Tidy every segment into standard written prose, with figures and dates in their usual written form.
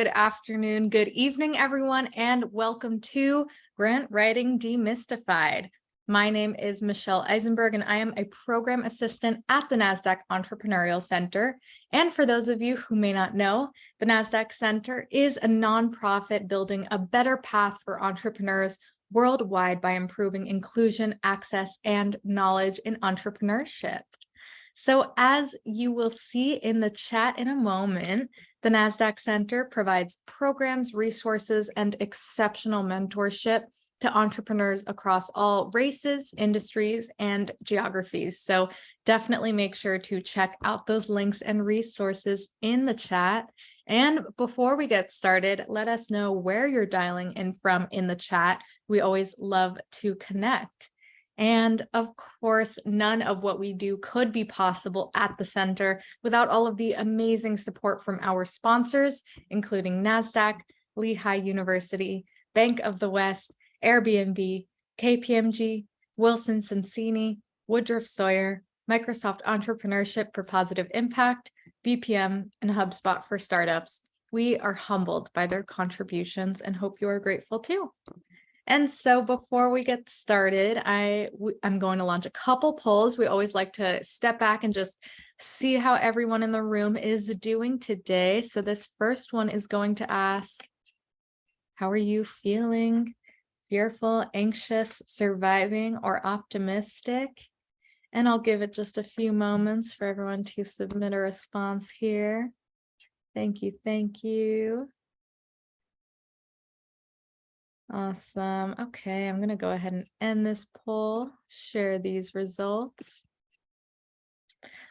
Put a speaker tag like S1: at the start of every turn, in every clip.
S1: Good afternoon, good evening, everyone, and welcome to Grant Writing Demystified. My name is Michelle Eisenberg, and I am a program assistant at the NASDAQ Entrepreneurial Center. And for those of you who may not know, the NASDAQ Center is a nonprofit building a better path for entrepreneurs worldwide by improving inclusion, access, and knowledge in entrepreneurship. So as you will see in the chat in a moment, the NASDAQ Center provides programs, resources, and exceptional mentorship to entrepreneurs across all races, industries, and geographies. So definitely make sure to check out those links and resources in the chat. And before we get started, let us know where you're dialing in from in the chat. We always love to connect. And of course, none of what we do could be possible at the center without all of the amazing support from our sponsors, including NASDAQ, Lehigh University, Bank of the West, Airbnb, KPMG, Wilson Sonsini, Woodruff Sawyer, Microsoft Entrepreneurship for Positive Impact, BPM, and HubSpot for Startups. We are humbled by their contributions and hope you are grateful too. And so before we get started, I'm going to launch a couple polls. We always like to step back and just see how everyone in the room is doing today. So this first one is going to ask, how are you feeling? Fearful, anxious, surviving, or optimistic? And I'll give it just a few moments for everyone to submit a response here. Thank you, thank you. Awesome. Okay, I'm going to go ahead and end this poll, share these results.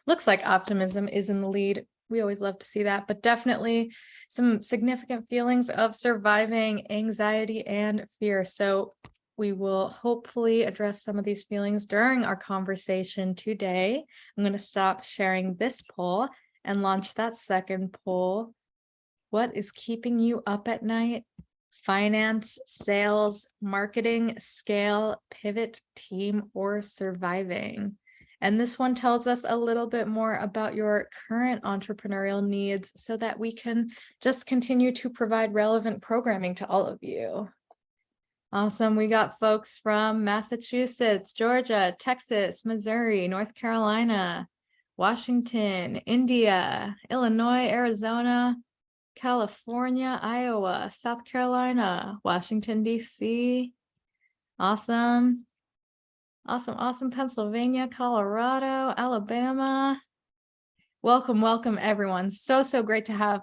S1: Looks like optimism is in the lead. We always love to see that, but definitely some significant feelings of surviving, anxiety, and fear. So we will hopefully address some of these feelings during our conversation today. I'm going to stop sharing this poll and launch that second poll. What is keeping you up at night? Finance, sales, marketing, scale, pivot, team, or surviving? And this one tells us a little bit more about your current entrepreneurial needs so that we can just continue to provide relevant programming to all of you. Awesome. We got folks from Massachusetts, Georgia, Texas, Missouri, North Carolina, Washington, India, Illinois, Arizona, California, Iowa, South Carolina, Washington, D.C. Awesome. Awesome. Pennsylvania, Colorado, Alabama. Welcome, everyone. So great to have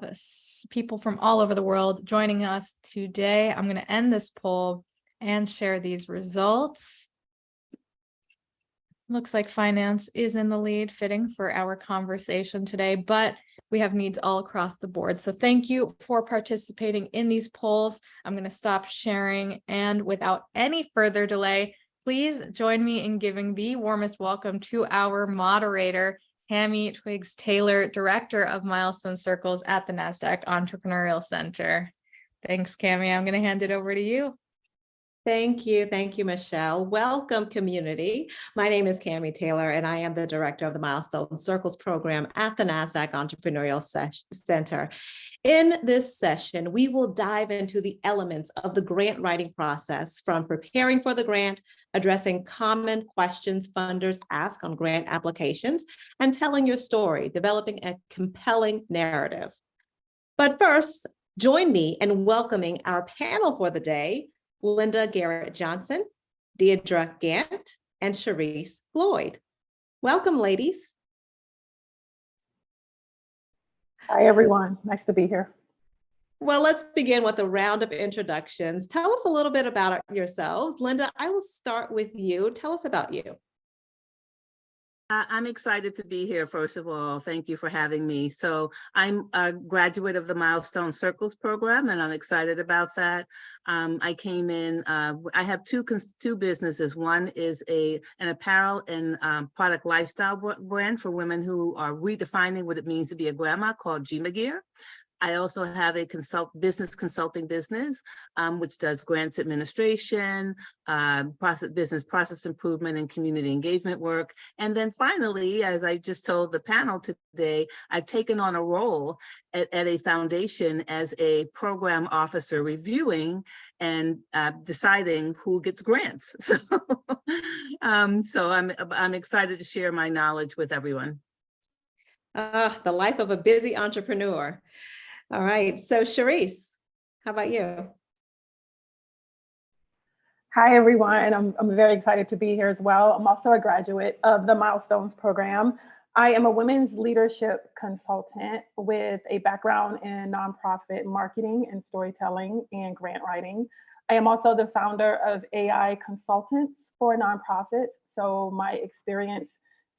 S1: people from all over the world joining us today. I'm going to end this poll and share these results. Looks like finance is in the lead, fitting for our conversation today, but we have needs all across the board. So thank you for participating in these polls. I'm going to stop sharing, and without any further delay, please join me in giving the warmest welcome to our moderator, Cami Twiggs-Taylor, Director of Milestone Circles at the NASDAQ Entrepreneurial Center. Thanks, Cami. I'm going to hand it over to you.
S2: Thank you, Michelle. Welcome, community. My name is Cami Taylor, and I am the director of the Milestone Circles program at the NASDAQ Entrepreneurial Center. In this session, we will dive into the elements of the grant writing process, from preparing for the grant, addressing common questions funders ask on grant applications, and telling your story, developing a compelling narrative. But first, join me in welcoming our panel for the day: Linda Garrett-Johnson, Deirdre Gant, and Sharice Floyd. Welcome, ladies.
S3: Hi, everyone. Nice to be here.
S2: Well, let's begin with a round of introductions. Tell us a little bit about yourselves. Linda, I will start with you. Tell us about you.
S4: I'm excited to be here, first of all. Thank you for having me. So I'm a graduate of the Milestone Circles program, and I'm excited about that. I came in, I have two businesses. One is an apparel and product lifestyle brand for women who are redefining what it means to be a grandma, called Gima Gear. I also have a business consulting business, which does grants administration, business process improvement, and community engagement work. And then finally, as I just told the panel today, I've taken on a role at a foundation as a program officer, reviewing and deciding who gets grants. So, so I'm excited to share my knowledge with everyone.
S2: The life of a busy entrepreneur. All right, so Charisse, how about you?
S3: Hi, everyone. I'm very excited to be here as well. I'm also a graduate of the Milestones program. I am a women's leadership consultant with a background in nonprofit marketing and storytelling and grant writing. I am also the founder of AI Consultants for Nonprofits. So my experience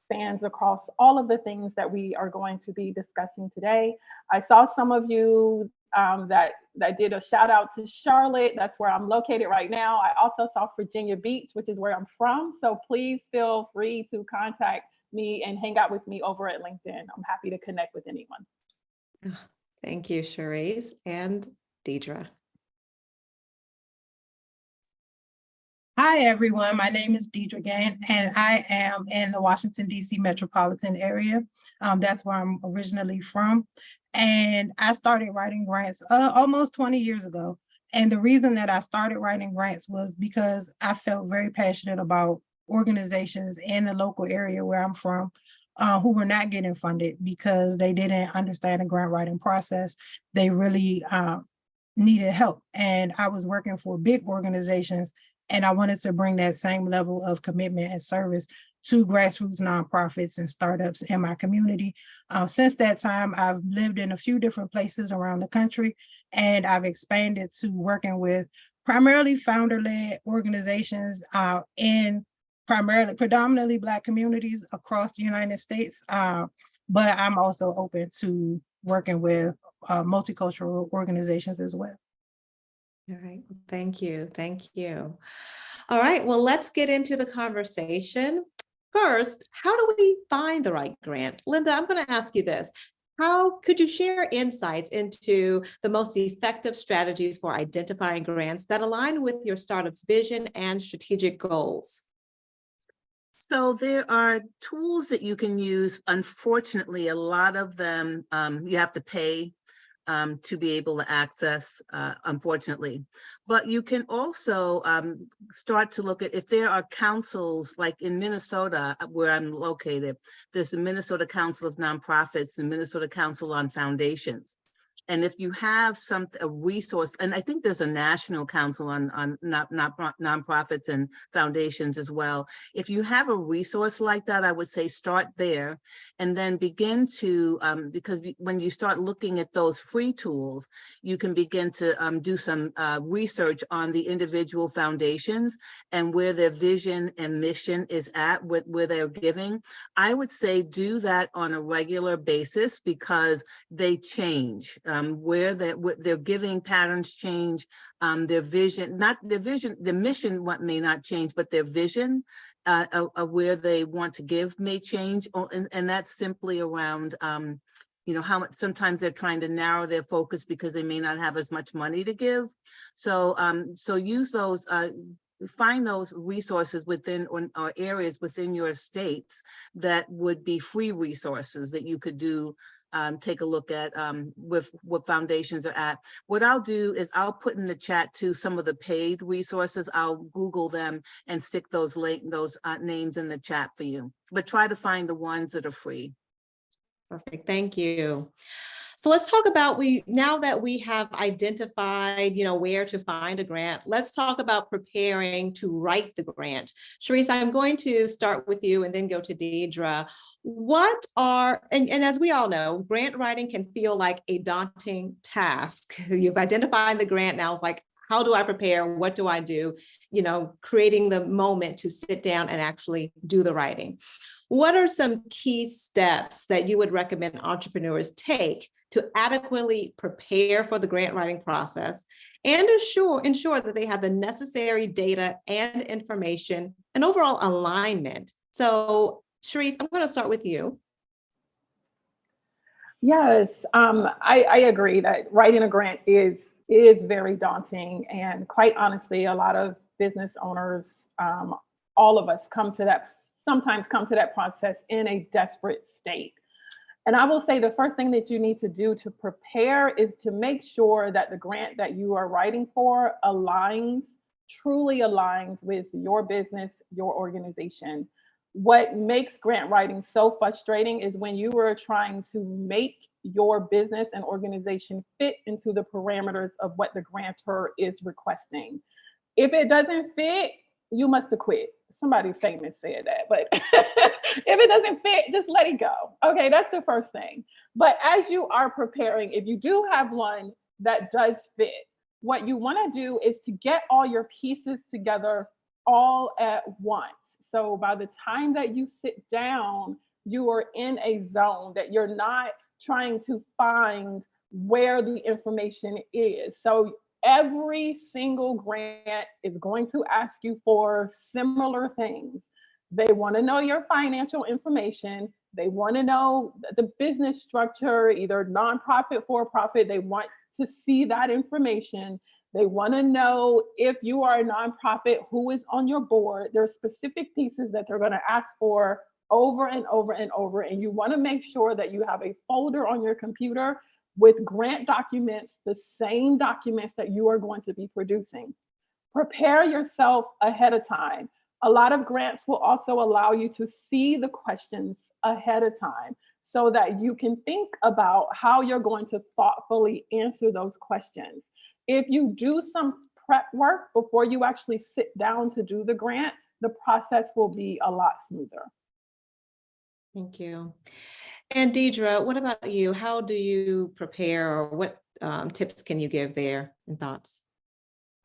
S3: spans across all of the things that we are going to be discussing today. I saw some of you that did a shout out to Charlotte. That's where I'm located right now. I also saw Virginia Beach, which is where I'm from. So please feel free to contact me and hang out with me over at LinkedIn. I'm happy to connect with anyone.
S2: Thank you, Charisse and Deidre.
S5: Hi, everyone. My name is Deidre Gain, and I am in the Washington, D.C. metropolitan area. That's where I'm originally from. And I started writing grants almost 20 years ago. And the reason that I started writing grants was because I felt very passionate about organizations in the local area where I'm from who were not getting funded because they didn't understand the grant writing process. They really needed help. And I was working for big organizations, and I wanted to bring that same level of commitment and service to grassroots nonprofits and startups in my community. Since that time, I've lived in a few different places around the country, and I've expanded to working with primarily founder-led organizations in predominantly Black communities across the United States. But I'm also open to working with multicultural organizations as well.
S2: All right, thank you, thank you. All right, well, let's get into the conversation. First, how do we find the right grant? Linda, I'm going to ask you this. How could you share insights into the most effective strategies for identifying grants that align with your startup's vision and strategic goals?
S4: So there are tools that you can use. Unfortunately, a lot of them you have to pay to be able to access, unfortunately. But you can also start to look at if there are councils, like in Minnesota, where I'm located, there's the Minnesota Council of Nonprofits, the Minnesota Council on Foundations. And if you have a resource, and I think there's a national council on nonprofits and foundations as well. If you have a resource like that, I would say start there and then begin to, because when you start looking at those free tools, you can begin to do some research on the individual foundations and where their vision and mission is at, where they're giving. I would say do that on a regular basis because they change. Where their giving patterns change, their vision, the mission what may not change, but their vision of where they want to give may change. And that's simply around, how much, sometimes they're trying to narrow their focus because they may not have as much money to give. So, so use those, find those resources within or areas within your states that would be free resources that you could do. Take a look at with what foundations are at. What I'll do is I'll put in the chat too some of the paid resources. I'll Google them and stick those names in the chat for you. But try to find the ones that are free.
S2: Perfect, thank you. So let's talk about now that we have identified, where to find a grant, let's talk about preparing to write the grant. Charisse, I'm going to start with you and then go to Deidre. And as we all know, grant writing can feel like a daunting task. You've identified the grant, now it's like, how do I prepare? What do I do? Creating the moment to sit down and actually do the writing. What are some key steps that you would recommend entrepreneurs take to adequately prepare for the grant writing process and ensure that they have the necessary data and information and overall alignment? So, Charisse, I'm going to start with you.
S3: Yes, I agree that writing a grant is very daunting, and quite honestly, a lot of business owners, all of us, sometimes come to that process in a desperate state. And I will say the first thing that you need to do to prepare is to make sure that the grant that you are writing for truly aligns with your business, your organization. What makes grant writing so frustrating is when you are trying to make your business and organization fit into the parameters of what the grantor is requesting. If it doesn't fit, you must have quit. Somebody famous said that, but if it doesn't fit, just let it go. Okay, that's the first thing. But as you are preparing, if you do have one that does fit, what you want to do is to get all your pieces together all at once. So by the time that you sit down, you are in a zone that you're not trying to find where the information is. So every single grant is going to ask you for similar things. They want to know your financial information. They want to know the business structure, either nonprofit, for profit. They want to see that information. They want to know if you are a nonprofit, who is on your board. There are specific pieces that they're going to ask for over and over and over. And you want to make sure that you have a folder on your computer with grant documents, the same documents that you are going to be producing. Prepare yourself ahead of time. A lot of grants will also allow you to see the questions ahead of time so that you can think about how you're going to thoughtfully answer those questions. If you do some prep work before you actually sit down to do the grant, the process will be a lot smoother.
S2: Thank you. And Deidre, what about you? How do you prepare, or what tips can you give there and thoughts?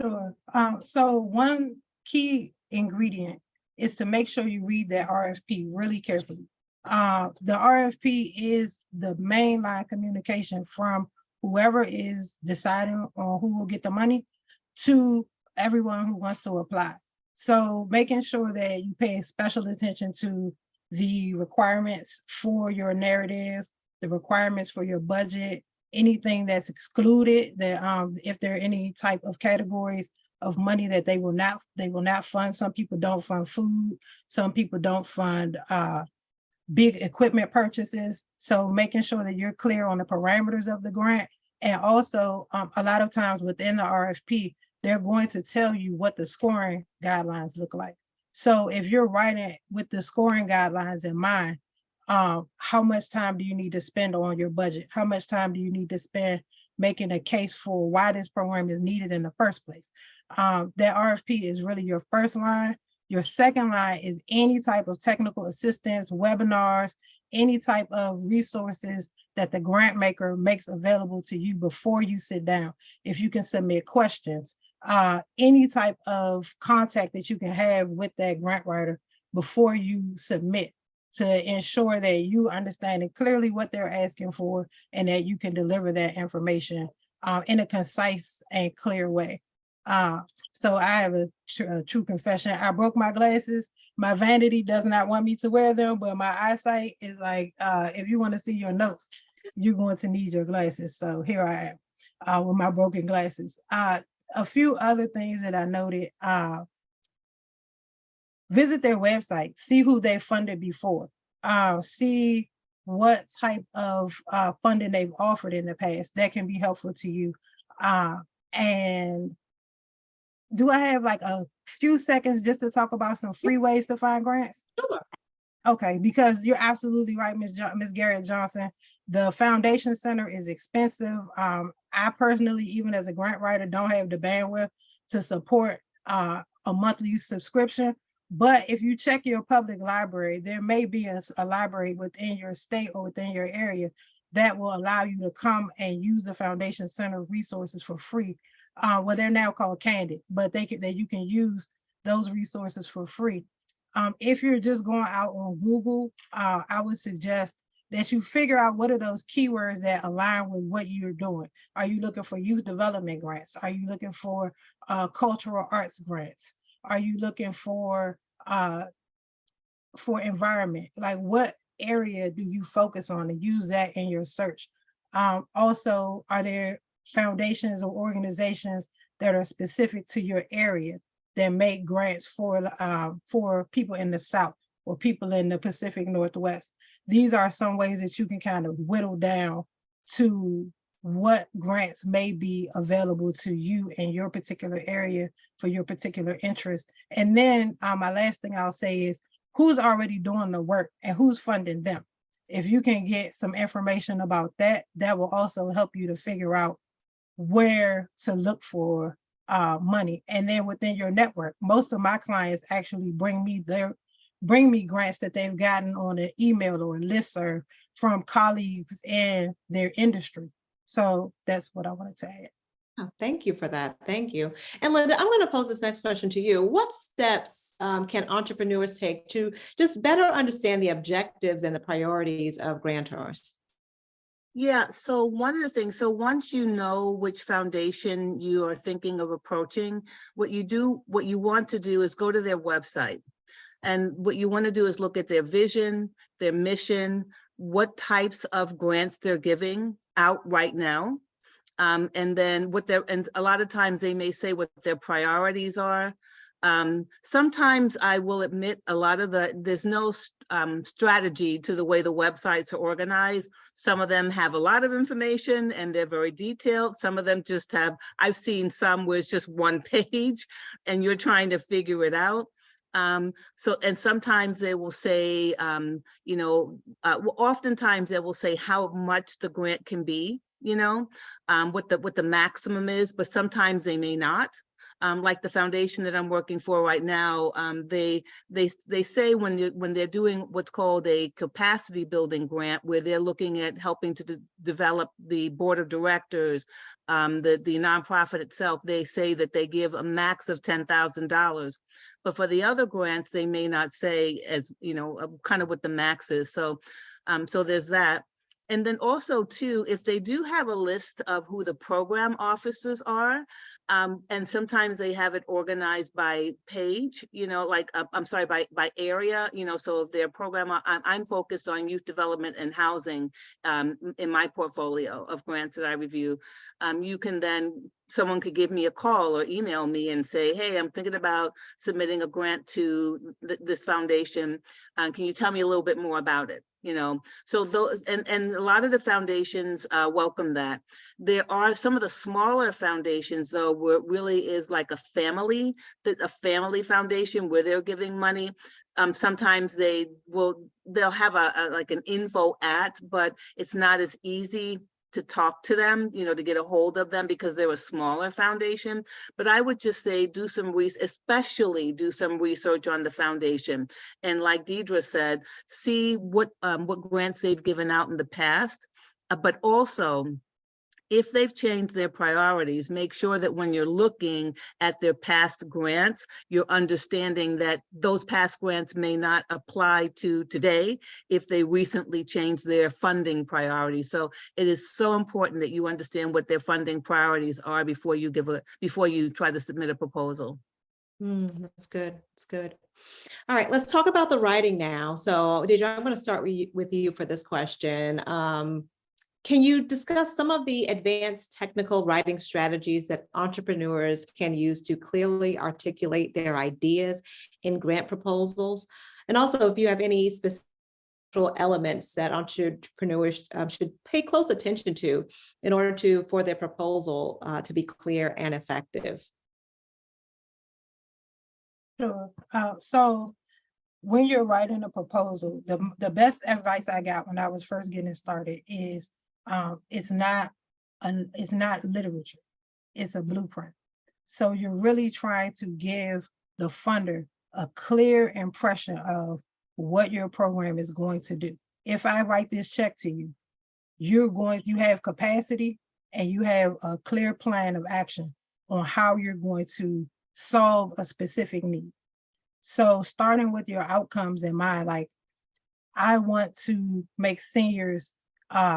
S5: Sure. So one key ingredient is to make sure you read that RFP really carefully. The RFP is the mainline communication from whoever is deciding on who will get the money to everyone who wants to apply. So making sure that you pay special attention to the requirements for your narrative, the requirements for your budget, anything that's excluded, that if there are any type of categories of money that they will not fund. Some people don't fund food, some people don't fund big equipment purchases. So making sure that you're clear on the parameters of the grant. And also a lot of times within the RFP, they're going to tell you what the scoring guidelines look like. So if you're writing with the scoring guidelines in mind, how much time do you need to spend on your budget? How much time do you need to spend making a case for why this program is needed in the first place? That RFP is really your first line. Your second line is any type of technical assistance, webinars, any type of resources that the grant maker makes available to you before you sit down. If you can submit questions, any type of contact that you can have with that grant writer before you submit, to ensure that you understand clearly what they're asking for and that you can deliver that information in a concise and clear way. So I have a true confession. I broke my glasses. My vanity does not want me to wear them, but my eyesight is like, if you want to see your notes, you're going to need your glasses. So here I am with my broken glasses. A few other things that I noted, visit their website, see who they funded before, see what type of funding they've offered in the past. That can be helpful to you. And do I have like a few seconds just to talk about some free ways to find grants?
S2: Sure.
S5: Okay, because you're absolutely right, Ms. Garrett Johnson. The Foundation Center is expensive. I personally, even as a grant writer, don't have the bandwidth to support a monthly subscription. But if you check your public library, there may be a library within your state or within your area that will allow you to come and use the Foundation Center resources for free. Well, they're now called Candid, but you can use those resources for free. If you're just going out on Google, I would suggest that you figure out what are those keywords that align with what you're doing. Are you looking for youth development grants? Are you looking for cultural arts grants? Are you looking for environment? Like, what area do you focus on, and use that in your search. Also, are there foundations or organizations that are specific to your area that make grants for people in the South or people in the Pacific Northwest? These are some ways that you can kind of whittle down to what grants may be available to you in your particular area for your particular interest. And then my last thing I'll say is who's already doing the work and who's funding them. If you can get some information about that, that will also help you to figure out where to look for money. And then within your network, most of my clients actually bring me grants that they've gotten on an email or a listserv from colleagues in their industry. So that's what I wanted to add.
S2: Oh, thank you for that. Thank you. And Linda, I'm going to pose this next question to you. What steps can entrepreneurs take to just better understand the objectives and the priorities of grantors?
S4: Yeah, so one of the things, so once you know which foundation you are thinking of approaching, what you want to do is go to their website. And what you want to do is look at their vision, their mission, what types of grants they're giving out right now. And then and a lot of times they may say what their priorities are. Sometimes I will admit there's no strategy to the way the websites are organized. Some of them have a lot of information and they're very detailed. Some of them just I've seen some where it's just one page and you're trying to figure it out. And sometimes they will say, oftentimes they will say how much the grant can be, what the maximum is, but sometimes they may not. Like the foundation that I'm working for right now, they say when they're doing what's called a capacity building grant, where they're looking at helping to develop the board of directors, the nonprofit itself, they say that they give a max of $10,000. But for the other grants, they may not say as, kind of what the max is. So there's that. And then also too, if they do have a list of who the program officers are, and sometimes they have it organized by page, by area, so if their program, I'm focused on youth development and housing in my portfolio of grants that I review. Someone could give me a call or email me and say, hey, I'm thinking about submitting a grant to this foundation. Can you tell me a little bit more about it? So those, and a lot of the foundations welcome that. There are some of the smaller foundations though, where it really is like a family foundation where they're giving money. Sometimes they'll have like an info at, but it's not as easy to talk to them, to get a hold of them because they're a smaller foundation. But I would just say especially do some research on the foundation. And like Deidre said, see what grants they've given out in the past, but also if they've changed their priorities, make sure that when you're looking at their past grants, you're understanding that those past grants may not apply to today if they recently changed their funding priorities. So it is so important that you understand what their funding priorities are before you try to submit a proposal.
S2: That's good. That's good. All right, let's talk about the writing now. So Deidre, I'm going to start with you for this question. Can you discuss some of the advanced technical writing strategies that entrepreneurs can use to clearly articulate their ideas in grant proposals? And also, if you have any specific elements that entrepreneurs should pay close attention to in order for their proposal to be clear and effective.
S5: Sure. So when you're writing a proposal, the best advice I got when I was first getting started is it's not literature, it's a blueprint. So you're really trying to give the funder a clear impression of what your program is going to do. If I write this check to you, you have capacity and you have a clear plan of action on how you're going to solve a specific need. So starting with your outcomes in mind, like I want to make seniors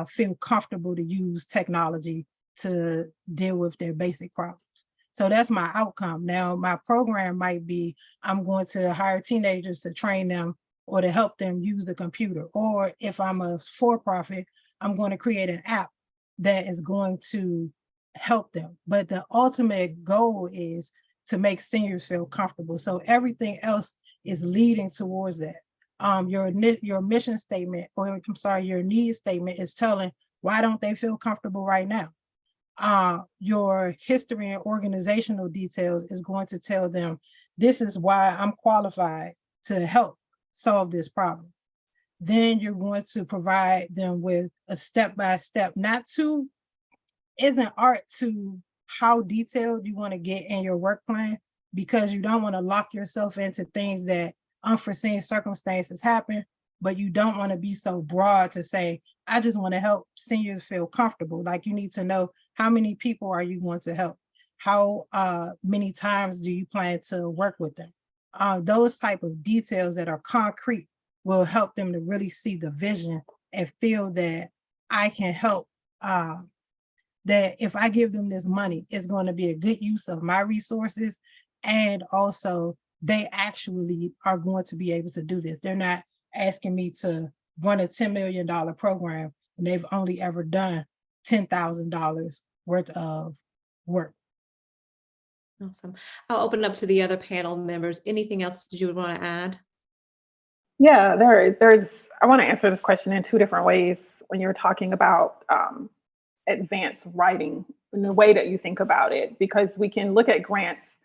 S5: feel comfortable to use technology to deal with their basic problems. So that's my outcome. Now, my program might be, I'm going to hire teenagers to train them or to help them use the computer. Or if I'm a for-profit, I'm going to create an app that is going to help them. But the ultimate goal is to make seniors feel comfortable. So everything else is leading towards that. Your mission statement, or I'm sorry, your need statement is telling why don't they feel comfortable right now. Your history and organizational details is going to tell them, this is why I'm qualified to help solve this problem. Then you're going to provide them with a step-by-step, not too, isn't art to how detailed you want to get in your work plan, because you don't want to lock yourself into things that unforeseen circumstances happen, but you don't want to be so broad to say, I just want to help seniors feel comfortable. Like, you need to know, how many people are you going to help? How many times do you plan to work with them? Those type of details that are concrete will help them to really see the vision and feel that I can help, that if I give them this money, it's going to be a good use of my resources. And also they actually are going to be able to do this. They're not asking me to run a $10 million program and they've only ever done $10,000 worth of work.
S2: Awesome. I'll open up to the other panel members. Anything else that you would want to add?
S3: Yeah, I want to answer this question in two different ways. When you're talking about advanced writing, in the way that you think about it, because we can look at grants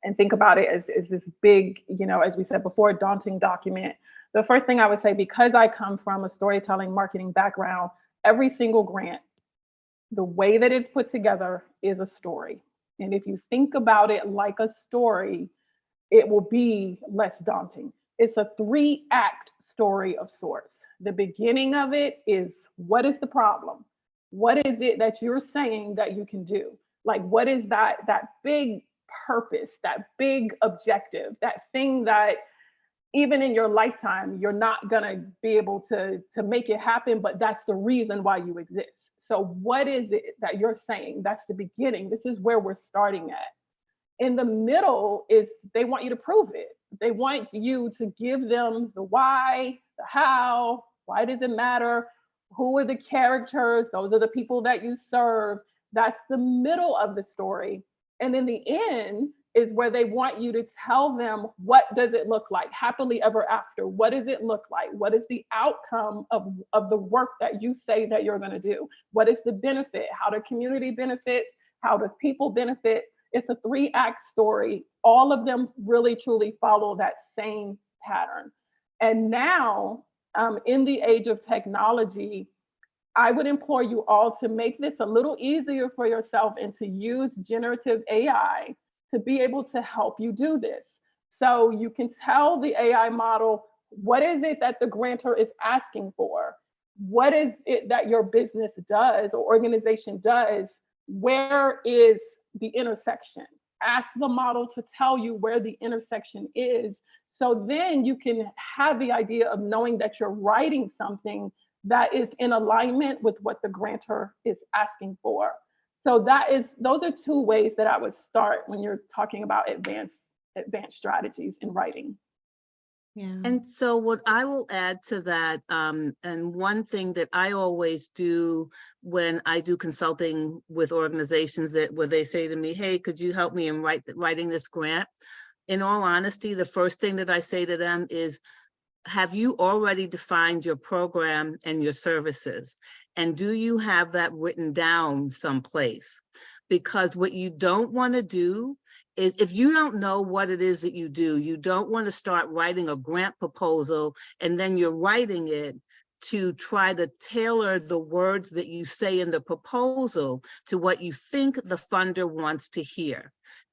S3: and think about it as this big, as we said before, daunting document. The first thing I would say, because I come from a storytelling marketing background, every single grant, the way that it's put together is a story. And if you think about it like a story, it will be less daunting. It's a 3-act story of sorts. The beginning of it is, what is the problem? What is it that you're saying that you can do? Like, what is that big purpose, that big objective, that thing that even in your lifetime, you're not gonna be able to make it happen, but that's the reason why you exist. So what is it that you're saying? That's the beginning. This is where we're starting at. In the middle is, they want you to prove it. They want you to give them the why, the how, why does it matter? Who are the characters? Those are the people that you serve. That's the middle of the story. And then the end is where they want you to tell them, what does it look like? Happily ever after. What does it look like? What is the outcome of the work that you say that you're going to do? What is the benefit? How do community benefit? How does people benefit? It's a 3-act story. All of them really truly follow that same pattern. And now, in the age of technology, I would implore you all to make this a little easier for yourself and to use generative AI to be able to help you do this. So you can tell the AI model, what is it that the grantor is asking for? What is it that your business does or organization does? Where is the intersection? Ask the model to tell you where the intersection is. So then you can have the idea of knowing that you're writing something that is in alignment with what the grantor is asking for. So those are 2 ways that I would start when you're talking about advanced strategies in writing.
S2: Yeah.
S4: And so what I will add to that, and one thing that I always do when I do consulting with organizations where they say to me, hey, could you help me in writing this grant? In all honesty, the first thing that I say to them is, have you already defined your program and your services? And do you have that written down someplace? Because what you don't want to do is, if you don't know what it is that you do, you don't want to start writing a grant proposal and then you're writing it to try to tailor the words that you say in the proposal to what you think the funder wants to hear.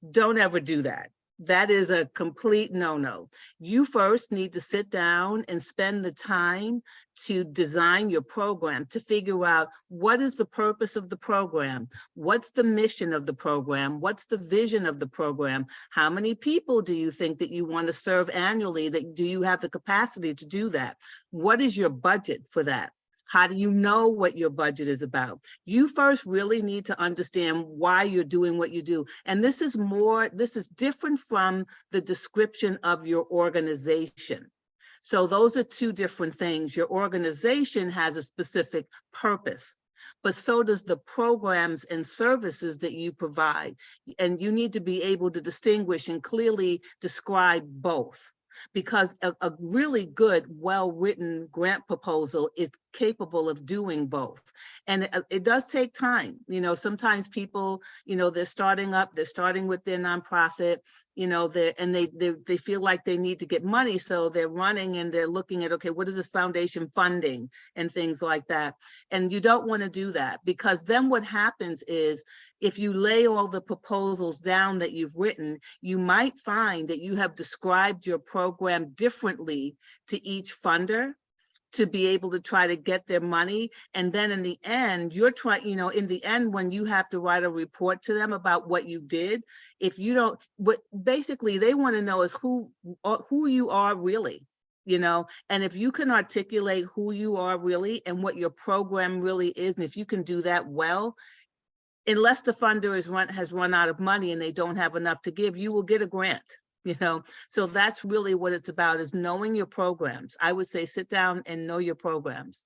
S4: Don't ever do that. That is a complete no-no. You first need to sit down and spend the time to design your program, to figure out what is the purpose of the program, what's the mission of the program, what's the vision of the program, how many people do you think that you want to serve annually, do you have the capacity to do that? What is your budget for that? How do you know what your budget is about? You first really need to understand why you're doing what you do. And this is different from the description of your organization. So those are two different things. Your organization has a specific purpose, but so does the programs and services that you provide. And you need to be able to distinguish and clearly describe both, because a really good, well-written grant proposal is capable of doing both. And it does take time. You know, sometimes people, you know, they're starting with their nonprofit, you know, they feel like they need to get money. So they're running and they're looking at, okay, what is this foundation funding and things like that. And you don't want to do that, because then what happens is, if you lay all the proposals down that you've written, you might find that you have described your program differently to each funder to be able to try to get their money. And then in the end, you're trying, you know, in the end, when you have to write a report to them about what you did, if you don't, what basically they want to know is who you are really, you know, and if you can articulate who you are really and what your program really is, and if you can do that well, unless the funder has run out of money and they don't have enough to give, you will get a grant, you know? So that's really what it's about, is knowing your programs. I would say sit down and know your programs.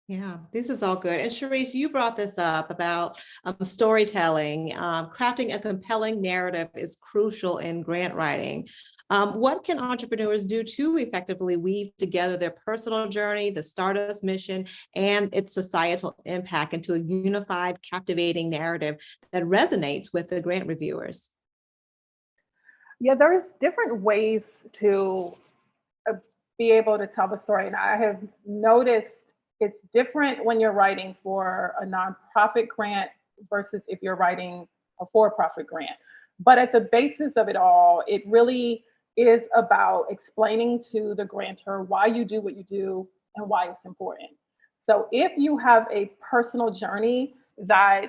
S2: Yeah, this is all good. And Sharice, you brought this up about storytelling. Crafting a compelling narrative is crucial in grant writing. What can entrepreneurs do to effectively weave together their personal journey, the startup's mission, and its societal impact into a unified, captivating narrative that resonates with the grant reviewers?
S3: Yeah, there's different ways to be able to tell the story. And I have noticed it's different when you're writing for a nonprofit grant versus if you're writing a for-profit grant. But at the basis of it all, it really is about explaining to the grantor why you do what you do and why it's important. So if you have a personal journey that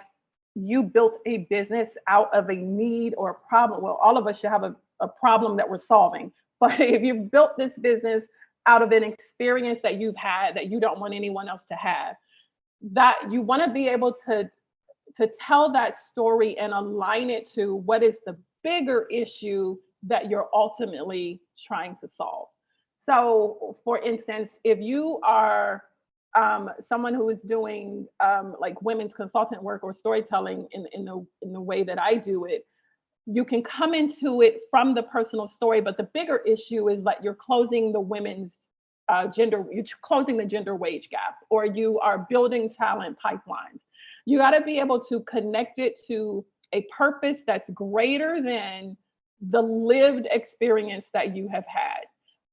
S3: you built a business out of a need or a problem, well, all of us should have a problem that we're solving. But if you've built this business out of an experience that you've had that you don't want anyone else to have, that you want to be able to tell that story and align it to what is the bigger issue that you're ultimately trying to solve. So for instance, if you are someone who is doing like women's consultant work or storytelling in the way that I do it, you can come into it from the personal story, but the bigger issue is that you're closing the women's you're closing the gender wage gap, or you are building talent pipelines. You got to be able to connect it to a purpose that's greater than the lived experience that you have had.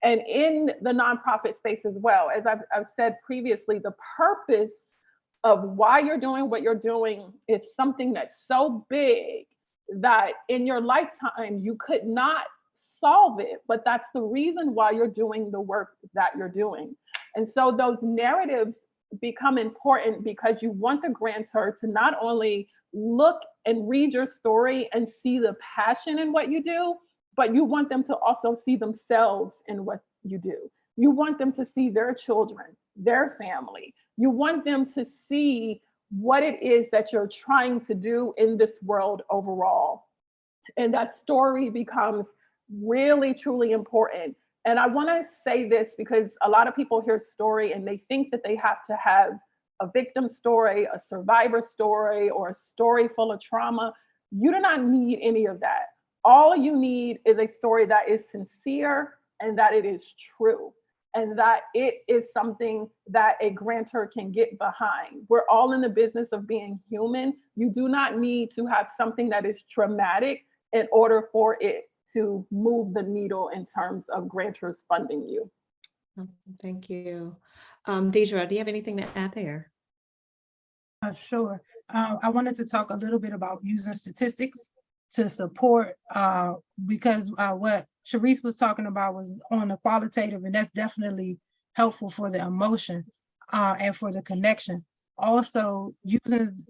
S3: And in the nonprofit space as well, as I've said previously, the purpose of why you're doing what you're doing is something that's so big that in your lifetime you could not solve it, but that's the reason why you're doing the work that you're doing. And so those narratives become important because you want the grantor to not only look and read your story and see the passion in what you do, but you want them to also see themselves in what you do. You want them to see their children, their family. You want them to see what it is that you're trying to do in this world overall. And that story becomes really, truly important. And I want to say this because a lot of people hear story and they think that they have to have a victim story, a survivor story, or a story full of trauma. You do not need any of that. All you need is a story that is sincere and that it is true, and that it is something that a grantor can get behind. We're all in the business of being human. You do not need to have something that is traumatic in order for it to move the needle in terms of grantors funding you.
S2: Awesome. Thank you. Deidre, do you have anything to add there?
S5: Sure. I wanted to talk a little bit about using statistics to support, because what Sharice was talking about was on the qualitative, and that's definitely helpful for the emotion and for the connection. Also,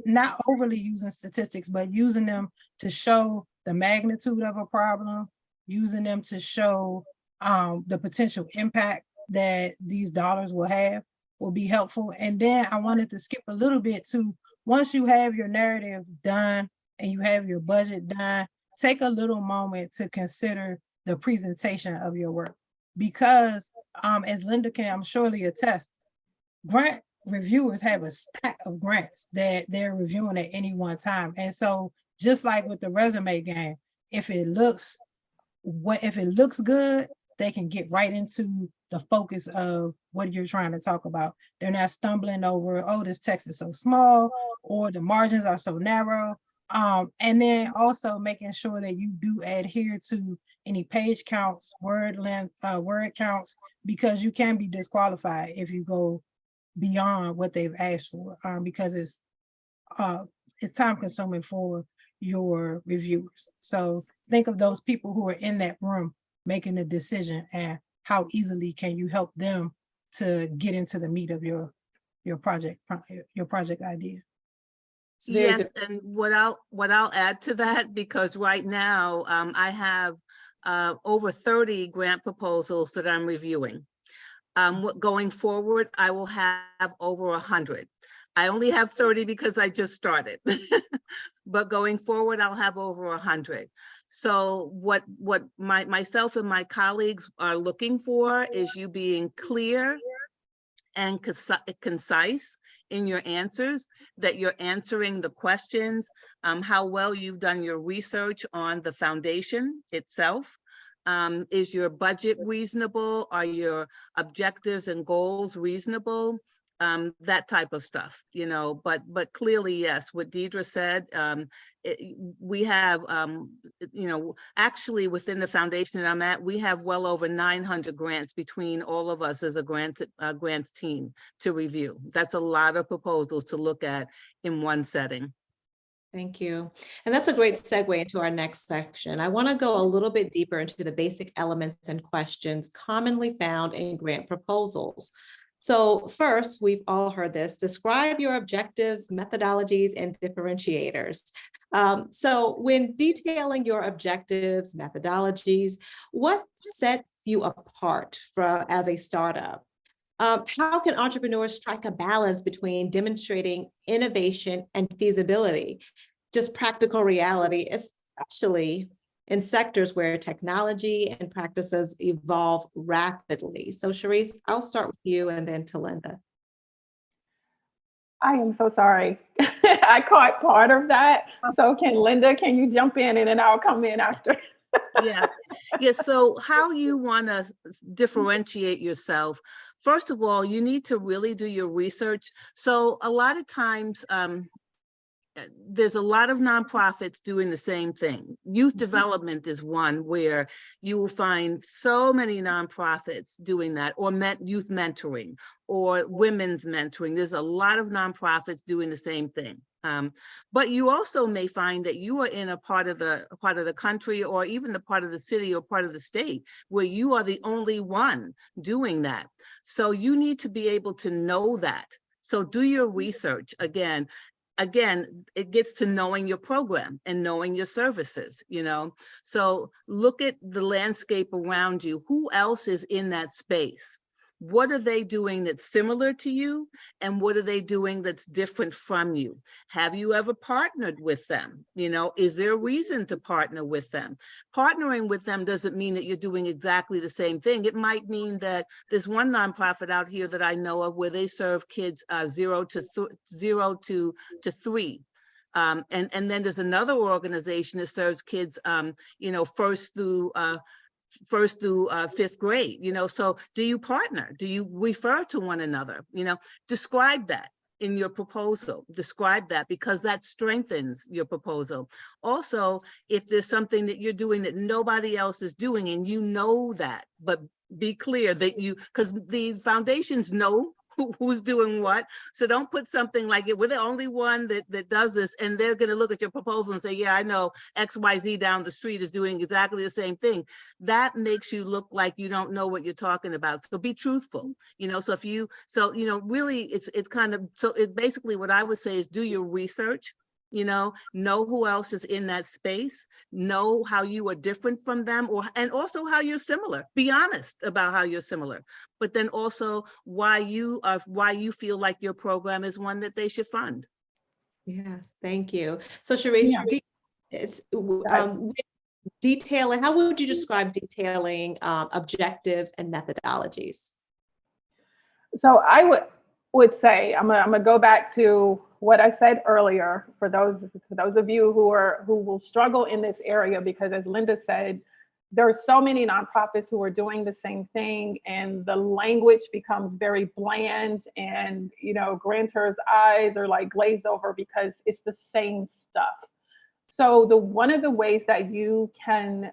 S5: not overly using statistics, but using them to show the magnitude of a problem, using them to show the potential impact that these dollars will have will be helpful. And then I wanted to skip a little bit to, once you have your narrative done and you have your budget done, take a little moment to consider the presentation of your work, because as Linda can, I'm surely attest, grant reviewers have a stack of grants that they're reviewing at any one time. And so just like with the resume game, if it looks good, they can get right into the focus of what you're trying to talk about. They're not stumbling over, oh, this text is so small, or the margins are so narrow. And then also making sure that you do adhere to any page counts, word length, word counts, because you can be disqualified if you go beyond what they've asked for, because it's time consuming for your reviewers. So think of those people who are in that room making the decision, and how easily can you help them to get into the meat of your project idea.
S4: Yes, and what I'll add to that, because right now I have over 30 grant proposals that I'm reviewing. Going forward, I will have over 100. I only have 30 because I just started, but going forward, I'll have over 100. So what myself and my colleagues are looking for is you being clear and concise in your answers, that you're answering the questions, how well you've done your research on the foundation itself. Is your budget reasonable? Are your objectives and goals reasonable? That type of stuff, you know, but clearly, yes, what Deidre said, we have, you know, actually within the foundation that I'm at, we have well over 900 grants between all of us as a grants team to review. That's a lot of proposals to look at in one setting.
S2: Thank you. And that's a great segue into our next section. I want to go a little bit deeper into the basic elements and questions commonly found in grant proposals. So first, we've all heard this: describe your objectives, methodologies, and differentiators. So when detailing your objectives, methodologies, what sets you apart as a startup? How can entrepreneurs strike a balance between demonstrating innovation and feasibility, just practical reality, especially in sectors where technology and practices evolve rapidly? So Sharice, I'll start with you and then to Linda.
S3: I am so sorry. I caught part of that. So Linda, can you jump in and then I'll come in after?
S4: Yeah. So how you want to differentiate yourself? First of all, you need to really do your research. So a lot of times, there's a lot of nonprofits doing the same thing. Youth development is one where you will find so many nonprofits doing that, or youth mentoring or women's mentoring. There's a lot of nonprofits doing the same thing. But you also may find that you are in a part of the country, or even the part of the city or part of the state where you are the only one doing that. So you need to be able to know that. So do your research. Again, it gets to knowing your program and knowing your services, you know. So look at the landscape around you. Who else is in that space? What are they doing that's similar to you? And what are they doing that's different from you? Have you ever partnered with them? You know, is there a reason to partner with them? Partnering with them doesn't mean that you're doing exactly the same thing. It might mean that there's one nonprofit out here that I know of where they serve kids 0 to 3. And then there's another organization that serves kids, you know, first through 5th grade, you know. So do you partner? Do you refer to one another? You know, describe that in your proposal. Describe that, because that strengthens your proposal. Also, if there's something that you're doing that nobody else is doing and you know that, but be clear that because the foundations know who's doing what. So don't put something like it, we're the only one that does this, and they're going to look at your proposal and say, yeah, I know XYZ down the street is doing exactly the same thing. That makes you look like you don't know what you're talking about. So be truthful, you know. So you know, really it's kind of, so it basically what I would say is do your research. You know who else is in that space, know how you are different from them, and also how you're similar. Be honest about how you're similar, but then also why you feel like your program is one that they should fund.
S2: Yes, thank you. So Sharice,
S3: Yeah.
S2: detailing, how would you describe detailing objectives and methodologies?
S3: So I would say I'm gonna go back to what I said earlier for those of you who will struggle in this area, because as Linda said, there are so many nonprofits who are doing the same thing, and the language becomes very bland, and grantors' eyes are like glazed over because it's the same stuff. So one of the ways that you can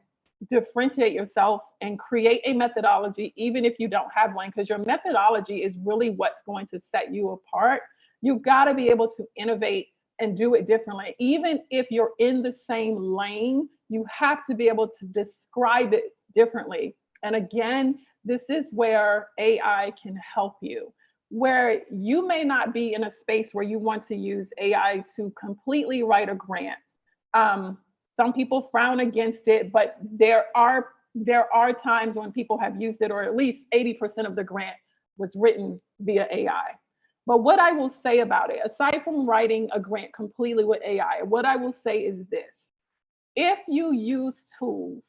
S3: differentiate yourself and create a methodology, even if you don't have one, because your methodology is really what's going to set you apart. You've got to be able to innovate and do it differently. Even if you're in the same lane, you have to be able to describe it differently. And again, this is where AI can help you, where you may not be in a space where you want to use AI to completely write a grant. Some people frown against it, but there are times when people have used it, or at least 80% of the grant was written via AI. But what I will say about it, aside from writing a grant completely with AI, what I will say is this: if you use tools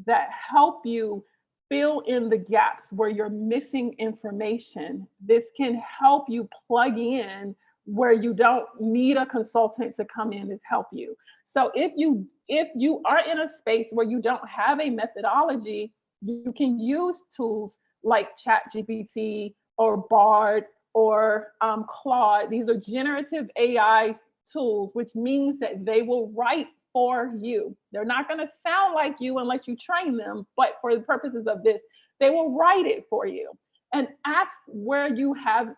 S3: that help you fill in the gaps where you're missing information, this can help you plug in where you don't need a consultant to come in and help you. So if you are in a space where you don't have a methodology, you can use tools like ChatGPT or Bard or Claude. These are generative AI tools, which means that they will write for you. They're not going to sound like you unless you train them, but for the purposes of this, they will write it for you. And ask where you have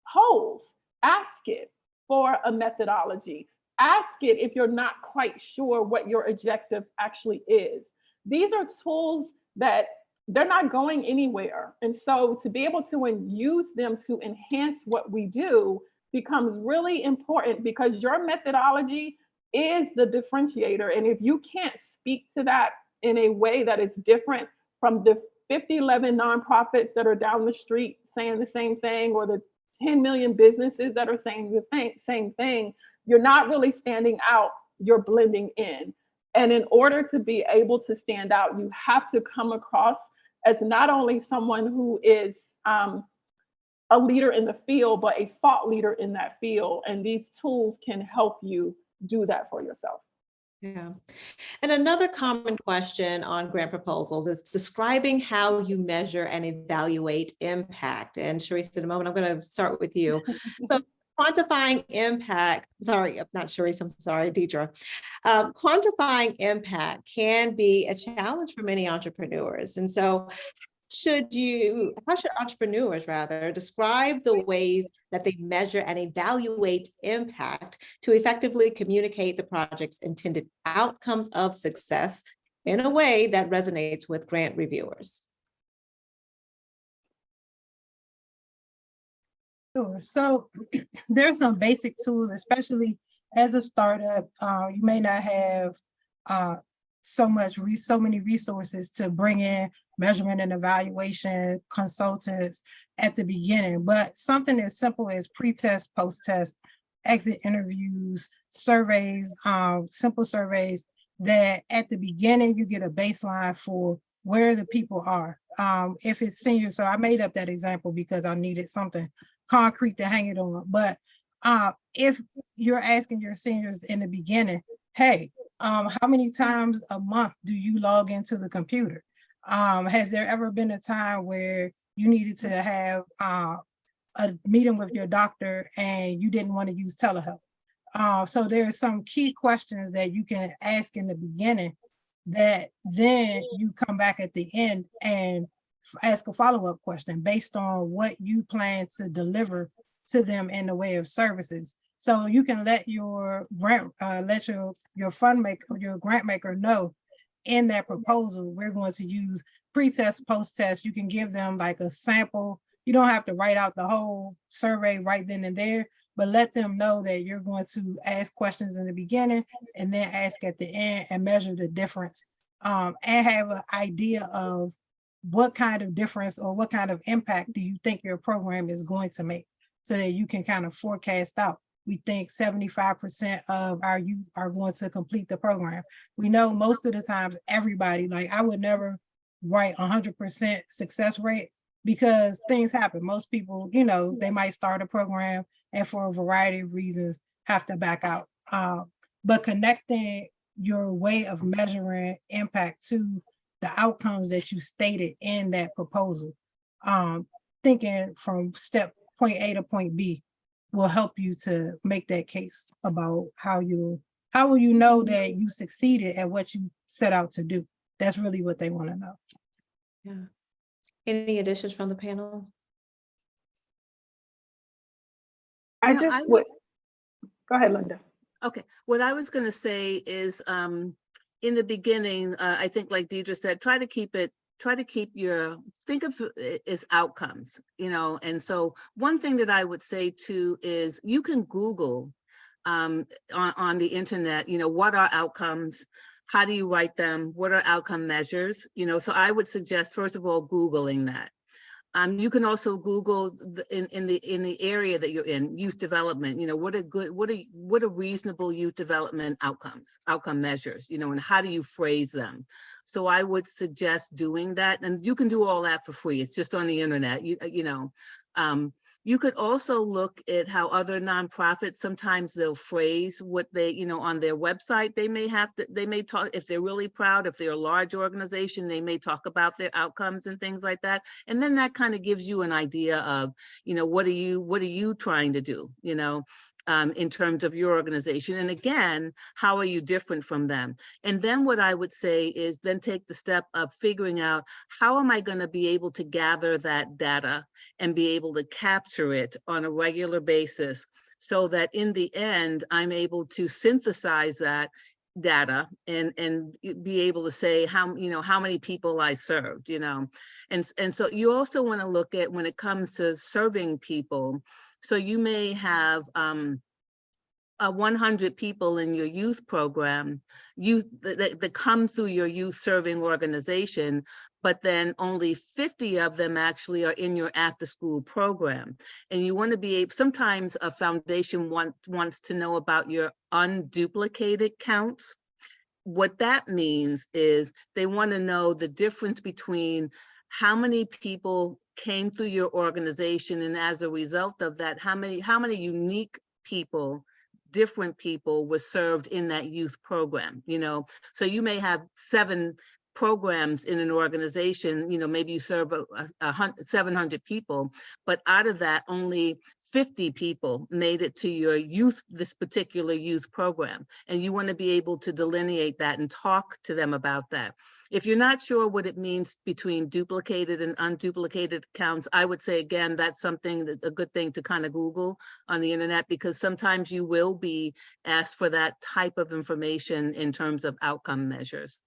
S3: holes. Ask it for a methodology. Ask it if you're not quite sure what your objective actually is. These are tools that they're not going anywhere. And so to be able to use them to enhance what we do becomes really important, because your methodology is the differentiator. And if you can't speak to that in a way that is different from the 11 nonprofits that are down the street saying the same thing, or the 10 million businesses that are saying the same thing, you're not really standing out, you're blending in. And in order to be able to stand out, you have to come across as not only someone who is a leader in the field, but a thought leader in that field. And these tools can help you do that for yourself.
S2: Yeah. And another common question on grant proposals is describing how you measure and evaluate impact. And Sharice, in a moment, I'm going to start with you. So quantifying impact, sorry, not Sharice, I'm sorry, Deidre. Quantifying impact can be a challenge for many entrepreneurs. And so how should entrepreneurs rather describe the ways that they measure and evaluate impact to effectively communicate the project's intended outcomes of success in a way that resonates with grant reviewers?
S5: Sure. So there's some basic tools, especially as a startup. You may not have so many resources to bring in measurement and evaluation consultants at the beginning, but something as simple as pre-test, post-test, exit interviews, surveys, simple surveys, that at the beginning you get a baseline for where the people are. If it's seniors, so I made up that example because I needed something concrete to hang it on. But if you're asking your seniors in the beginning, hey, how many times a month do you log into the computer? Has there ever been a time where you needed to have a meeting with your doctor and you didn't want to use telehealth? So there are some key questions that you can ask in the beginning that then you come back at the end and ask a follow-up question based on what you plan to deliver to them in the way of services. So you can let your grant, your fund maker, your grant maker know in that proposal, we're going to use pre-test, post-test. You can give them like a sample. You don't have to write out the whole survey right then and there, but let them know that you're going to ask questions in the beginning and then ask at the end and measure the difference, and have an idea of what kind of difference or what kind of impact do you think your program is going to make, so that you can kind of forecast out we think 75% of our youth are going to complete the program. We know most of the times everybody, like I would never write 100% success rate because things happen. Most people, you know, they might start a program and for a variety of reasons have to back out. But connecting your way of measuring impact to the outcomes that you stated in that proposal, thinking from point A to point B will help you to make that case about how will you know that you succeeded at what you set out to do. That's really what they want to know.
S2: Yeah. Any additions from the panel?
S3: I
S4: No,
S3: just
S4: I
S3: would, go ahead, Linda.
S4: Okay, what I was going to say is in the beginning, I think like Deidre said, try to keep think of it as outcomes, you know. And so one thing that I would say too is you can Google on the internet, you know, what are outcomes? How do you write them? What are outcome measures? You know, so I would suggest, first of all, Googling that. You can also Google in the area that you're in, youth development. You know, what are reasonable youth development outcome measures, you know, and how do you phrase them? So I would suggest doing that, and you can do all that for free. It's just on the internet. You know, you could also look at how other nonprofits, sometimes they'll phrase what they, you know, on their website, they may talk, if they're really proud, if they're a large organization, they may talk about their outcomes and things like that. And then that kind of gives you an idea of, you know, what are you trying to do, you know, in terms of your organization. And again, how are you different from them? And then what I would say is then take the step of figuring out, how am I going to be able to gather that data and be able to capture it on a regular basis so that in the end, I'm able to synthesize that data and be able to say how, you know, how many people I served, you know. And so you also want to look at, when it comes to serving people, so you may have 100 people in your youth program, that come through your youth serving organization, but then only 50 of them actually are in your after school program. And you want to be able, sometimes a foundation wants to know about your unduplicated counts. What that means is they want to know the difference between how many people came through your organization, and as a result of that, how many unique people, different people were served in that youth program, you know. So you may have 7 programs in an organization, you know, maybe you serve 700 people, but out of that, only 50 people made it to your this particular youth program. And you want to be able to delineate that and talk to them about that. If you're not sure what it means between duplicated and unduplicated accounts, I would say, again, that's something that's a good thing to kind of Google on the internet, because sometimes you will be asked for that type of information in terms of outcome measures.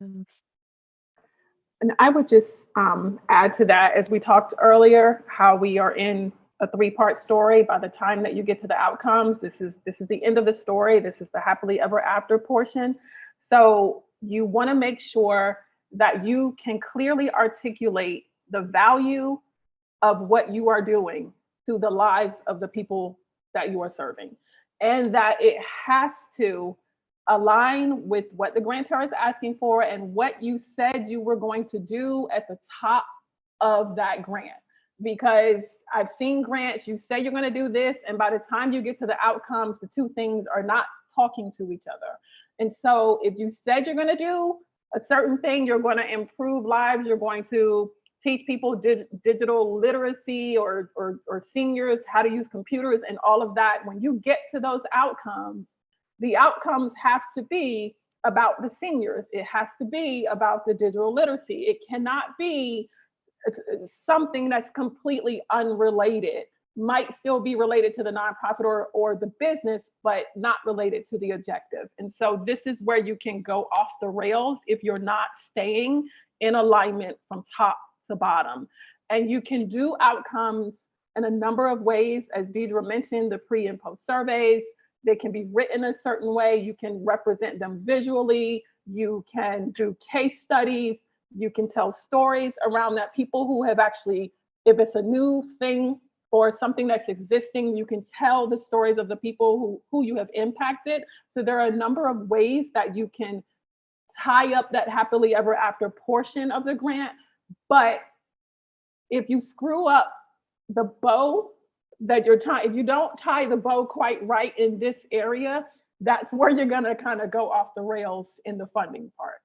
S3: And I would just add to that, as we talked earlier, how we are in a 3-part story. By the time that you get to the outcomes, this is the end of the story. This is the happily ever after portion. So you want to make sure that you can clearly articulate the value of what you are doing to the lives of the people that you are serving, and that it has to align with what the grantor is asking for and what you said you were going to do at the top of that grant. Because I've seen grants, you say you're going to do this, and by the time you get to the outcomes, the 2 things are not talking to each other. And so if you said you're going to do a certain thing, you're going to improve lives, you're going to teach people digital literacy or seniors how to use computers and all of that, when you get to those outcomes, the outcomes have to be about the seniors. It has to be about the digital literacy. It cannot be something that's completely unrelated. Might still be related to the nonprofit or the business, but not related to the objective. And so this is where you can go off the rails if you're not staying in alignment from top to bottom. And you can do outcomes in a number of ways. As Deidre mentioned, the pre and post surveys, they can be written a certain way. You can represent them visually. You can do case studies. You can tell stories around that. People who have actually, if it's a new thing or something that's existing, you can tell the stories of the people who you have impacted. So there are a number of ways that you can tie up that happily ever after portion of the grant. But if you screw up the bow that you're tying, if you don't tie the bow quite right in this area, that's where you're gonna kind of go off the rails in the funding part.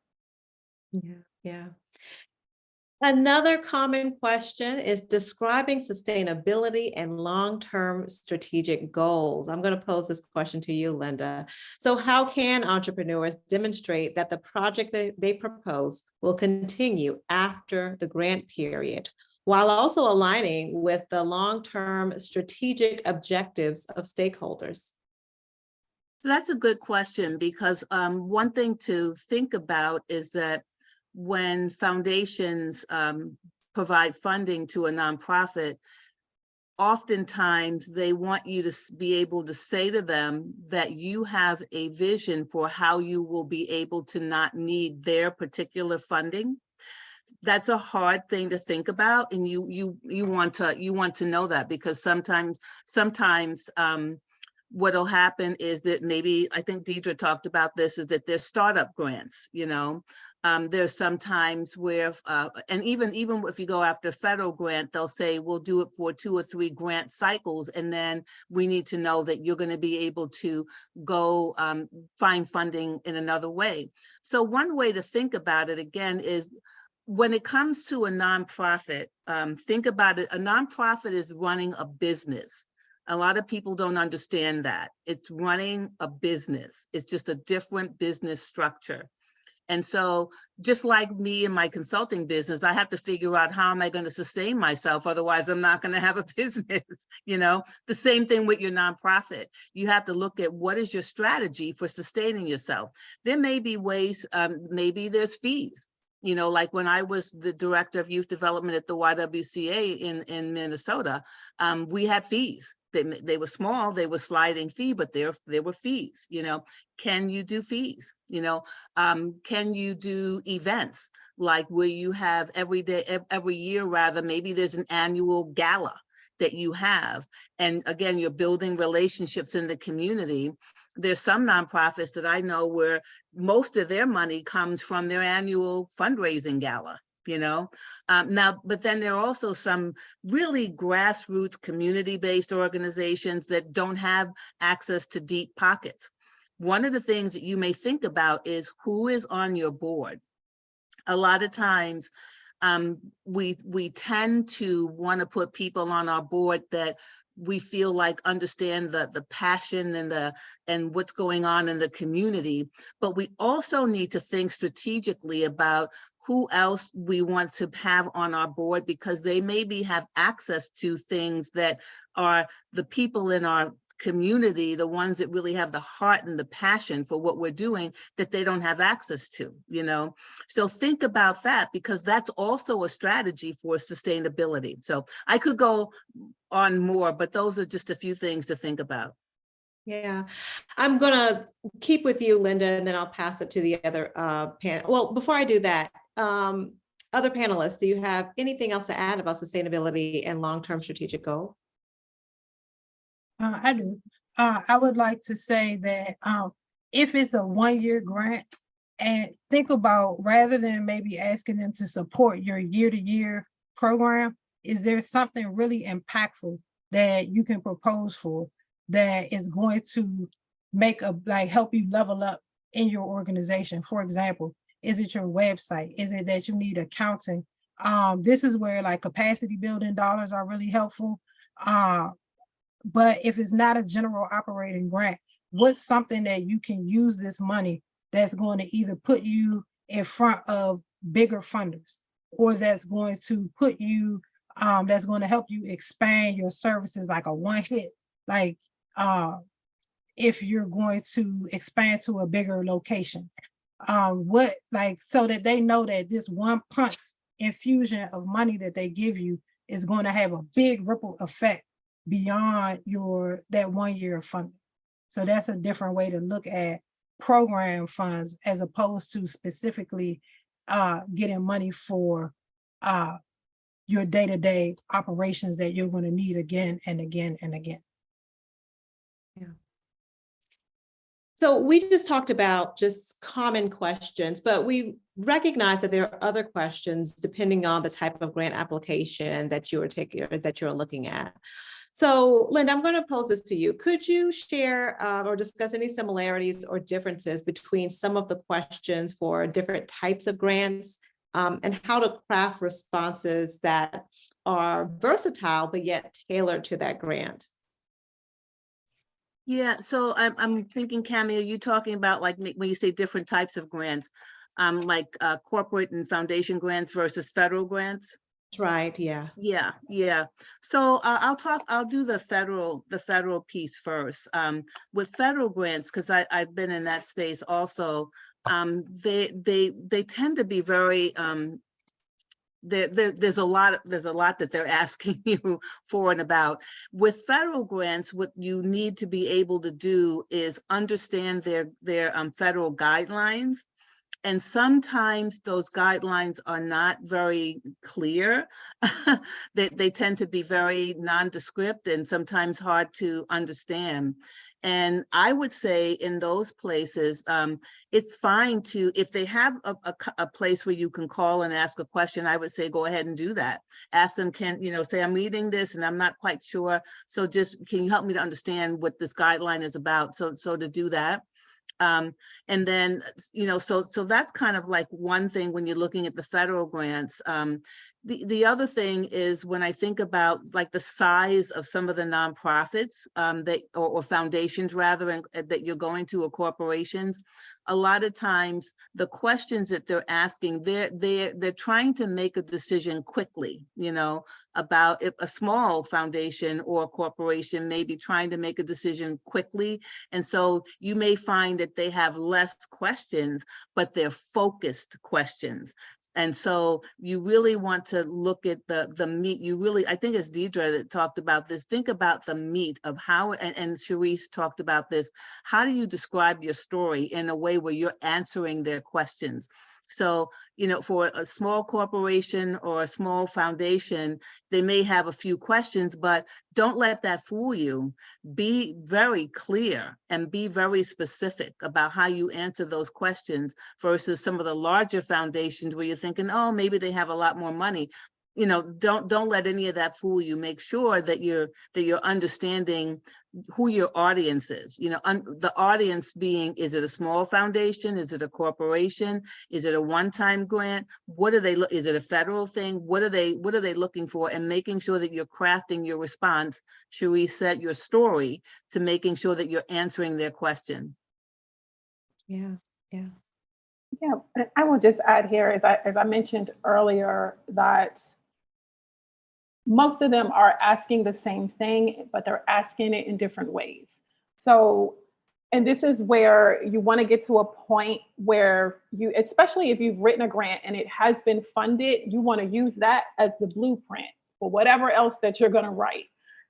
S2: Yeah. Another common question is describing sustainability and long-term strategic goals. I'm going to pose this question to you, Linda. So how can entrepreneurs demonstrate that the project that they propose will continue after the grant period, while also aligning with the long-term strategic objectives of stakeholders?
S4: So that's a good question, because one thing to think about is that when foundations provide funding to a nonprofit, oftentimes they want you to be able to say to them that you have a vision for how you will be able to not need their particular funding. That's a hard thing to think about, and you want to know that, because sometimes what'll happen is that maybe, I think Deidre talked about this, is that there's startup grants, there's sometimes where, and even if you go after federal grant, they'll say, we'll do it for 2 or 3 grant cycles. And then we need to know that you're going to be able to go find funding in another way. So one way to think about it, again, is when it comes to a nonprofit, think about it. A nonprofit is running a business. A lot of people don't understand that. It's running a business. It's just a different business structure. And so just like me and my consulting business, I have to figure out, how am I going to sustain myself? Otherwise, I'm not going to have a business. The same thing with your nonprofit. You have to look at, what is your strategy for sustaining yourself? There may be ways, maybe there's fees. Like when I was the director of youth development at the YWCA in Minnesota, we had fees. They were small, they were sliding fee, but there were fees. Can you do fees? Can you do events, like where you have every year rather, maybe there's an annual gala that you have. And again, you're building relationships in the community. There's some nonprofits that I know where most of their money comes from their annual fundraising gala. Now, but then there are also some really grassroots community-based organizations that don't have access to deep pockets. One of the things that you may think about is, who is on your board? A lot of times we tend to want to put people on our board that we feel like understand the passion and what's going on in the community, but we also need to think strategically about who else we want to have on our board, because they maybe have access to things that are the people in our community, the ones that really have the heart and the passion for what we're doing, that they don't have access to, So think about that, because that's also a strategy for sustainability. So I could go on more, but those are just a few things to think about.
S2: Yeah, I'm gonna keep with you, Linda, and then I'll pass it to the other panel. Well, before I do that, other panelists, do you have anything else to add about sustainability and long-term strategic goal?
S5: I do. I would like to say that if it's a 1-year grant, and think about, rather than maybe asking them to support your year-to-year program, is there something really impactful that you can propose for that is going to help you level up in your organization? For example, is it your website? Is it that you need accounting? This is where capacity building dollars are really helpful. But if it's not a general operating grant, what's something that you can use this money that's going to either put you in front of bigger funders, or that's going to put you, that's going to help you expand your services, like a one-hit, if you're going to expand to a bigger location, so that they know that this one punch infusion of money that they give you is going to have a big ripple effect beyond that 1 year of funding. So that's a different way to look at program funds, as opposed to specifically getting money for your day-to-day operations that you're going to need again and again and again.
S2: So we just talked about just common questions, but we recognize that there are other questions depending on the type of grant application that you are taking or that you're looking at. So Linda, I'm going to pose this to you. Could you share or discuss any similarities or differences between some of the questions for different types of grants and how to craft responses that are versatile, but yet tailored to that grant?
S4: Yeah, so I'm thinking, Cami, are you talking about like when you say different types of grants, like corporate and foundation grants versus federal grants?
S2: Right, yeah.
S4: Yeah. So I'll do the federal piece first. With federal grants, because I've been in that space also, they tend to be very there's a lot that they're asking you for and about. With federal grants, what you need to be able to do is understand their federal guidelines. And sometimes those guidelines are not very clear. They tend to be very nondescript and sometimes hard to understand. And I would say in those places, it's fine to, if they have a place where you can call and ask a question, I would say go ahead and do that. Ask them, say I'm reading this and I'm not quite sure. So just, can you help me to understand what this guideline is about? So to do that. And then, so that's kind of like one thing when you're looking at the federal grants. The other thing is when I think about like the size of some of the nonprofits or foundations rather, that you're going to, or corporations, a lot of times the questions that they're asking, they're trying to make a decision quickly, about if a small foundation or corporation may be trying to make a decision quickly. And so you may find that they have less questions, but they're focused questions. And so you really want to look at the meat. I think it's Deidre that talked about this. Think about the meat of how, and Sharice talked about this. How do you describe your story in a way where you're answering their questions? So, for a small corporation or a small foundation, they may have a few questions, but don't let that fool you. Be very clear and be very specific about how you answer those questions versus some of the larger foundations where you're thinking, oh, maybe they have a lot more money. Don't let any of that fool you. Make sure that you're understanding who your audience is. The audience being, is it a small foundation? Is it a corporation? Is it a one-time grant? What are they? Is it a federal thing? What are they looking for? And making sure that you're crafting your response, Sharice said, your story, to making sure that you're answering their question.
S3: Yeah. And I will just add here, as I mentioned earlier, that most of them are asking the same thing, but they're asking it in different ways. So, and this is where you want to get to a point where you, especially if you've written a grant and it has been funded, you want to use that as the blueprint for whatever else that you're going to write.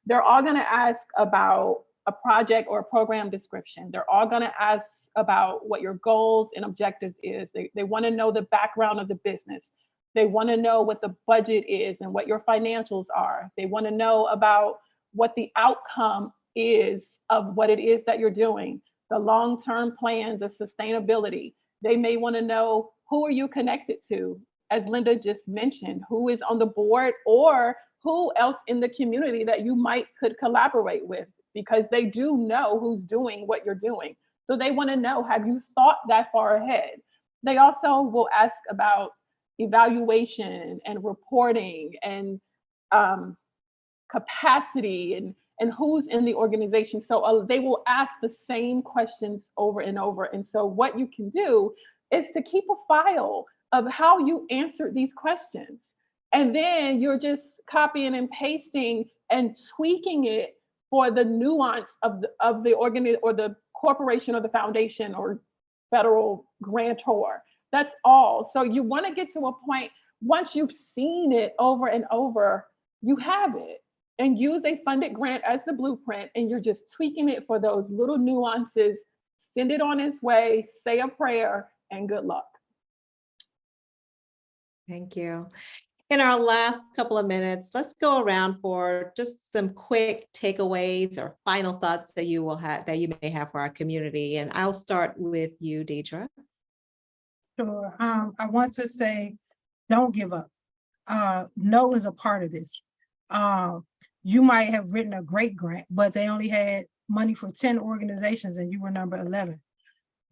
S3: They're all going to ask about a project or a program description. They're all going to ask about what your goals and objectives is. They want to know the background of the business. They want to know what the budget is and what your financials are. They want to know about what the outcome is of what it is that you're doing, the long-term plans of sustainability. They may want to know, who are you connected to? As Linda just mentioned, who is on the board or who else in the community that you could collaborate with, because they do know who's doing what you're doing. So they want to know, have you thought that far ahead? They also will ask about evaluation and reporting and capacity and who's in the organization. So they will ask the same questions over and over. And so what you can do is to keep a file of how you answered these questions. And then you're just copying and pasting and tweaking it for the nuance of the organ or the corporation or the foundation or federal grantor. That's all. So you want to get to a point, once you've seen it over and over, you have it, and use a funded grant as the blueprint, and you're just tweaking it for those little nuances. Send it on its way, say a prayer, and good luck.
S2: Thank you. In our last couple of minutes, let's go around for just some quick takeaways or final thoughts that you may have for our community. And I'll start with you, Deidre.
S5: Sure. I want to say, don't give up. No is a part of this. You might have written a great grant, but they only had money for 10 organizations and you were number 11.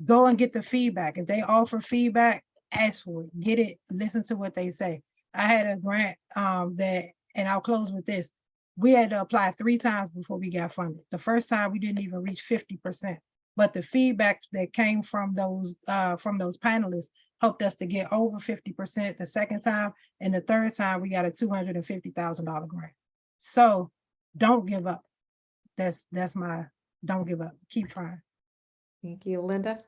S5: Go and get the feedback. If they offer feedback, ask for it, get it, listen to what they say. I had a grant and I'll close with this. We had to apply 3 times before we got funded. The first time we didn't even reach 50%, but the feedback that came from those panelists helped us to get over 50% the second time, and the third time we got a $250,000 grant. So don't give up. That's my don't give up. Keep trying.
S2: Thank you, Linda.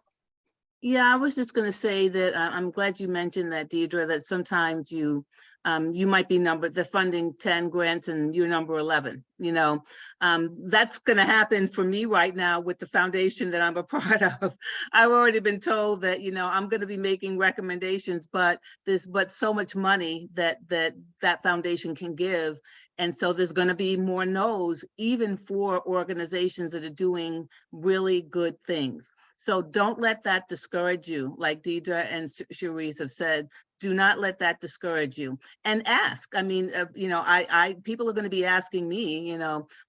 S4: Yeah, I was just going to say that I'm glad you mentioned that, Deidre, that sometimes you might be the funding 10 grants and you're number 11, that's going to happen for me right now with the foundation that I'm a part of. I've already been told that, I'm going to be making recommendations, but there's so much money that foundation can give. And so there's going to be more no's, even for organizations that are doing really good things. So don't let that discourage you. Like Deidre and Cherise have said, do not let that discourage you, and ask. I mean, people are going to be asking me,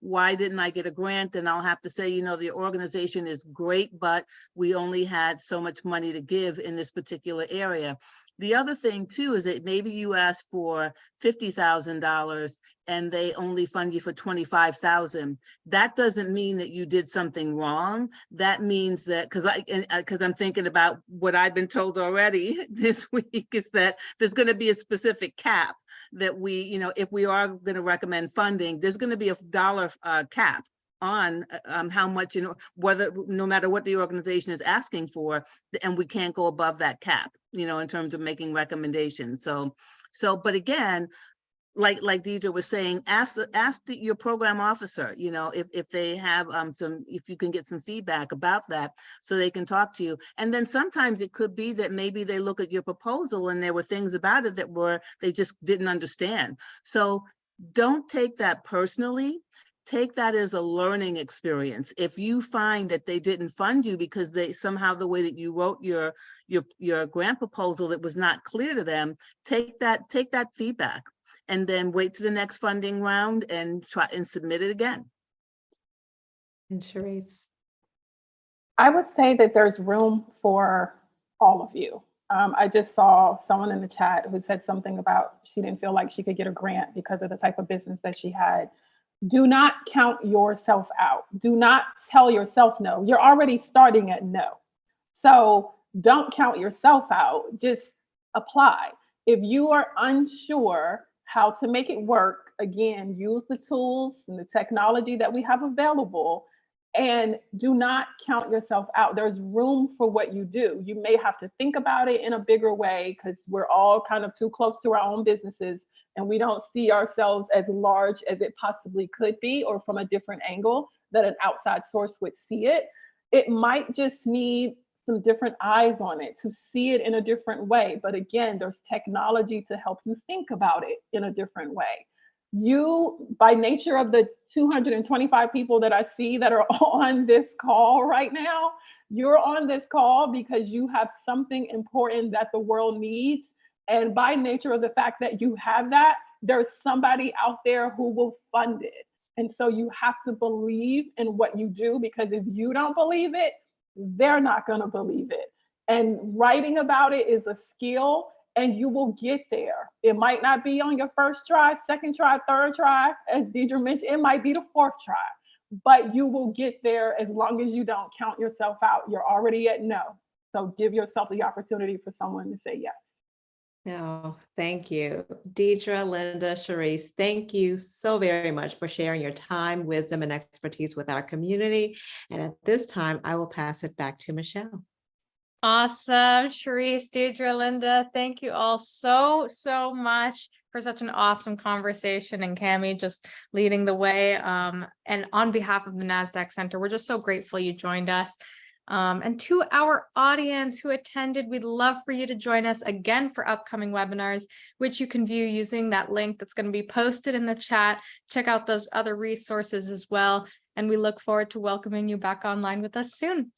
S4: why didn't I get a grant? And I'll have to say, the organization is great, but we only had so much money to give in this particular area. The other thing too is that maybe you asked for $50,000 and they only fund you for $25,000. That doesn't mean that you did something wrong. That means that, because I'm thinking about what I've been told already this week, is that there's going to be a specific cap that we, if we are going to recommend funding, there's going to be a dollar cap on how much, whether, no matter what the organization is asking for, and we can't go above that cap, in terms of making recommendations. So, but again, like Deidre was saying, ask your program officer, if they have if you can get some feedback about that, so they can talk to you. And then sometimes it could be that maybe they look at your proposal and there were things about it that they just didn't understand. So don't take that personally. Take that as a learning experience. If you find that they didn't fund you because somehow the way that you wrote your grant proposal, it was not clear to them, take that feedback and then wait to the next funding round and try and submit it again.
S2: And Cherise.
S3: I would say that there's room for all of you. I just saw someone in the chat who said something about she didn't feel like she could get a grant because of the type of business that she had. Do not count yourself out. Do not tell yourself no. You're already starting at no. So don't count yourself out. Just apply. If you are unsure how to make it work, again, use the tools and the technology that we have available, and do not count yourself out. There's room for what you do. You may have to think about it in a bigger way because we're all kind of too close to our own businesses and we don't see ourselves as large as it possibly could be, or from a different angle that an outside source would see it. It might just need some different eyes on it to see it in a different way. But again, there's technology to help you think about it in a different way. You, by nature of the 225 people that I see that are on this call right now, you're on this call because you have something important that the world needs. And by nature of the fact that you have that, there's somebody out there who will fund it. And so you have to believe in what you do, because if you don't believe it, they're not going to believe it. And writing about it is a skill, and you will get there. It might not be on your first try, second try, third try. As Deidre mentioned, it might be the fourth try, but you will get there as long as you don't count yourself out. You're already at no. So give yourself the opportunity for someone to say yes.
S2: No, thank you. Deidre, Linda, Cherise, thank you so very much for sharing your time, wisdom, and expertise with our community. And at this time, I will pass it back to Michelle.
S1: Awesome. Cherise, Deidre, Linda, thank you all so much for such an awesome conversation, and Cami just leading the way. And on behalf of the NASDAQ Center, we're just so grateful you joined us. And to our audience who attended, we'd love for you to join us again for upcoming webinars, which you can view using that link that's going to be posted in the chat. Check out those other resources as well. And we look forward to welcoming you back online with us soon.